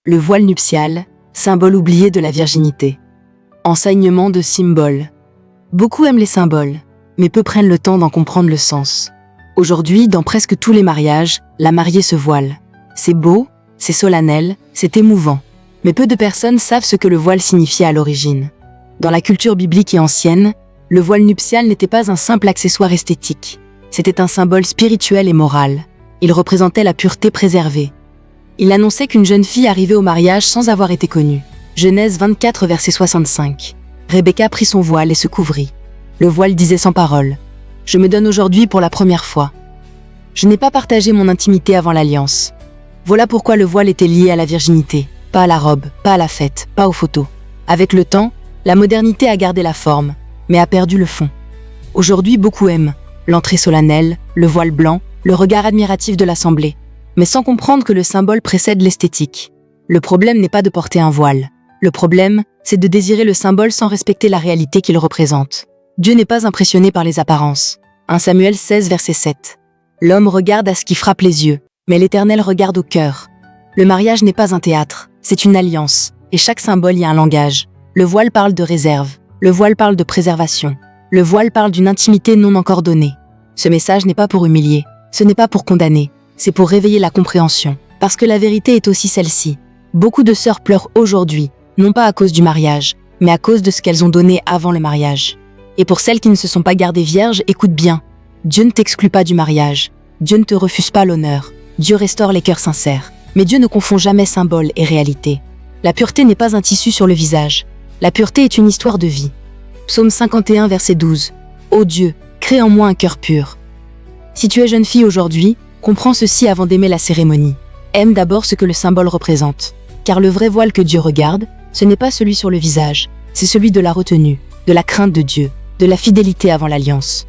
Le voile nuptial, symbole oublié de la virginité. Enseignement de symboles. Beaucoup aiment les symboles, mais peu prennent le temps d'en comprendre le sens. Aujourd'hui, dans presque tous les mariages, la mariée se voile. C'est beau, c'est solennel, c'est émouvant. Mais peu de personnes savent ce que le voile signifiait à l'origine. Dans la culture biblique et ancienne, le voile nuptial n'était pas un simple accessoire esthétique. C'était un symbole spirituel et moral. Il représentait la pureté préservée. Il annonçait qu'une jeune fille arrivait au mariage sans avoir été connue. Genèse 24, verset 65. Rebecca prit son voile et se couvrit. Le voile disait sans parole. « Je me donne aujourd'hui pour la première fois. Je n'ai pas partagé mon intimité avant l'alliance. » Voilà pourquoi le voile était lié à la virginité, pas à la robe, pas à la fête, pas aux photos. Avec le temps, la modernité a gardé la forme, mais a perdu le fond. Aujourd'hui, beaucoup aiment l'entrée solennelle, le voile blanc, le regard admiratif de l'assemblée, mais sans comprendre que le symbole précède l'esthétique. Le problème n'est pas de porter un voile. Le problème, c'est de désirer le symbole sans respecter la réalité qu'il représente. Dieu n'est pas impressionné par les apparences. 1 Samuel 16, verset 7. L'homme regarde à ce qui frappe les yeux, mais l'Éternel regarde au cœur. Le mariage n'est pas un théâtre, c'est une alliance, et chaque symbole y a un langage. Le voile parle de réserve, le voile parle de préservation, le voile parle d'une intimité non encore donnée. Ce message n'est pas pour humilier, ce n'est pas pour condamner, c'est pour réveiller la compréhension. Parce que la vérité est aussi celle-ci. Beaucoup de sœurs pleurent aujourd'hui, non pas à cause du mariage, mais à cause de ce qu'elles ont donné avant le mariage. Et pour celles qui ne se sont pas gardées vierges, écoute bien. Dieu ne t'exclut pas du mariage. Dieu ne te refuse pas l'honneur. Dieu restaure les cœurs sincères. Mais Dieu ne confond jamais symbole et réalité. La pureté n'est pas un tissu sur le visage. La pureté est une histoire de vie. Psaume 51, verset 12. Ô Dieu, crée en moi un cœur pur. Si tu es jeune fille aujourd'hui, comprends ceci avant d'aimer la cérémonie. Aime d'abord ce que le symbole représente. Car le vrai voile que Dieu regarde, ce n'est pas celui sur le visage, c'est celui de la retenue, de la crainte de Dieu, de la fidélité avant l'alliance.